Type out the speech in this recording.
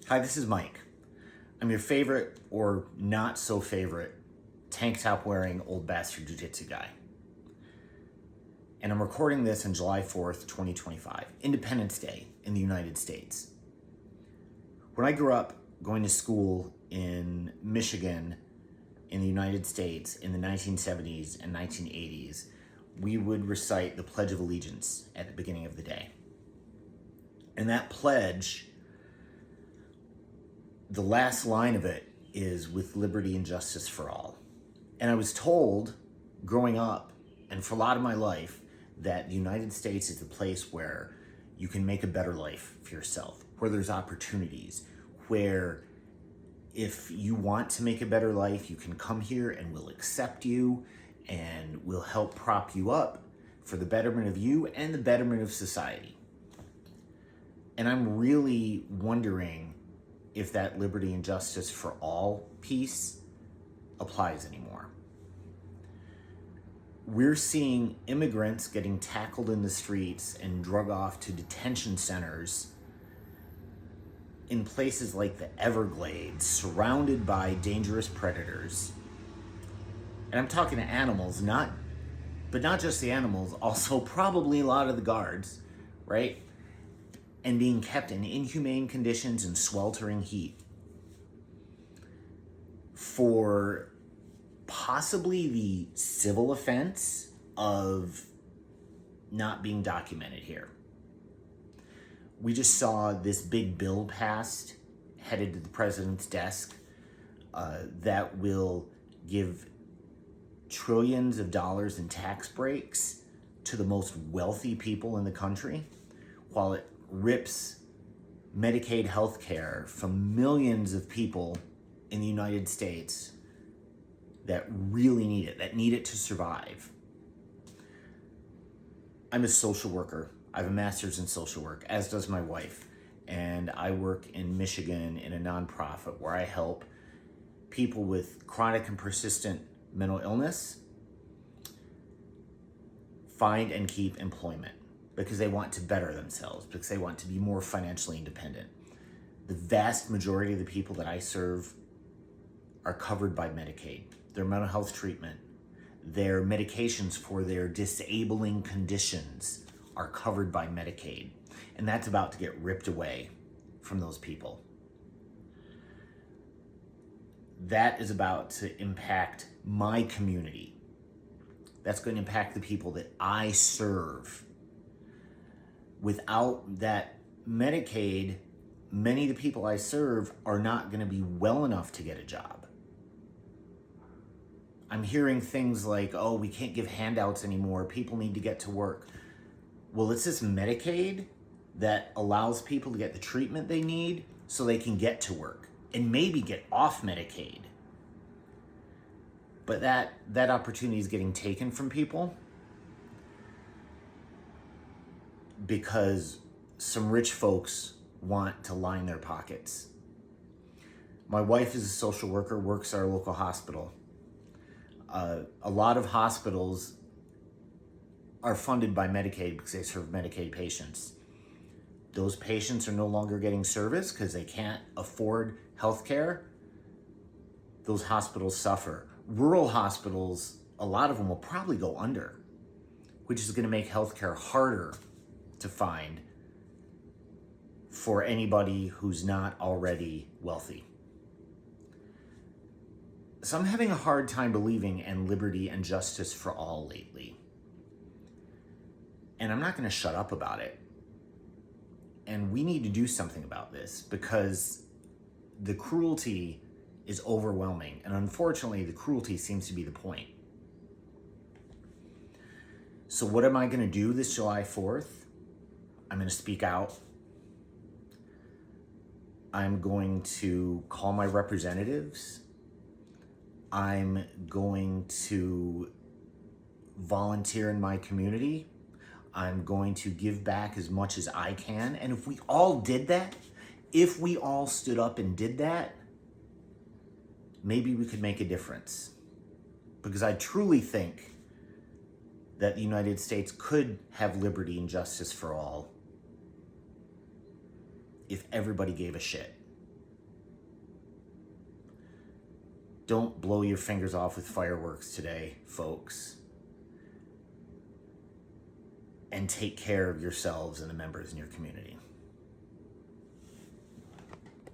Hi, this is Mike. I'm your favorite or not so favorite tank top wearing old bastard jiu-jitsu guy. And I'm recording this on July 4th, 2025, Independence Day in the United States. When I grew up going to school in Michigan in the United States in the 1970s and 1980s, we would recite the Pledge of Allegiance at the beginning of the day. And that pledge, the last line of it is with liberty and justice for all. And I was told growing up and for a lot of my life that the United States is the place where you can make a better life for yourself, where there's opportunities, where if you want to make a better life, you can come here and we'll accept you and we'll help prop you up for the betterment of you and the betterment of society. And I'm really wondering if that liberty and justice for all piece applies anymore. We're seeing immigrants getting tackled in the streets and drug off to detention centers in places like the Everglades, surrounded by dangerous predators. And I'm talking to animals, but not just the animals, also probably a lot of the guards, right? And being kept in inhumane conditions and sweltering heat for possibly the civil offense of not being documented here. We just saw this big bill passed, headed to the president's desk, that will give trillions of dollars in tax breaks to the most wealthy people in the country, while it rips Medicaid health care from millions of people in the United States that really need it, that need it to survive. I'm a social worker. I have a master's in social work, as does my wife. And I work in Michigan in a nonprofit where I help people with chronic and persistent mental illness find and keep employment because they want to better themselves, because they want to be more financially independent. The vast majority of the people that I serve are covered by Medicaid. Their mental health treatment, their medications for their disabling conditions are covered by Medicaid. And that's about to get ripped away from those people. That is about to impact my community. That's going to impact the people that I serve. Without that Medicaid, many of the people I serve are not going to be well enough to get a job. I'm hearing things like, oh, we can't give handouts anymore. People need to get to work. Well, it's this Medicaid that allows people to get the treatment they need so they can get to work and maybe get off Medicaid. But that opportunity is getting taken from people because some rich folks want to line their pockets. My wife is a social worker, works at our local hospital. A lot of hospitals are funded by Medicaid because they serve Medicaid patients. Those patients are no longer getting service because they can't afford health care. Those hospitals suffer. Rural hospitals, a lot of them will probably go under, which is going to make healthcare harder to find for anybody who's not already wealthy. So I'm having a hard time believing in liberty and justice for all lately. And I'm not going to shut up about it. And we need to do something about this because the cruelty is overwhelming. And unfortunately, the cruelty seems to be the point. So what am I going to do this July 4th? I'm going to speak out. I'm going to call my representatives. I'm going to volunteer in my community. I'm going to give back as much as I can. And if we all did that, if we all stood up and did that, maybe we could make a difference. Because I truly think that the United States could have liberty and justice for all if everybody gave a shit. Don't blow your fingers off with fireworks today, folks. And take care of yourselves and the members in your community.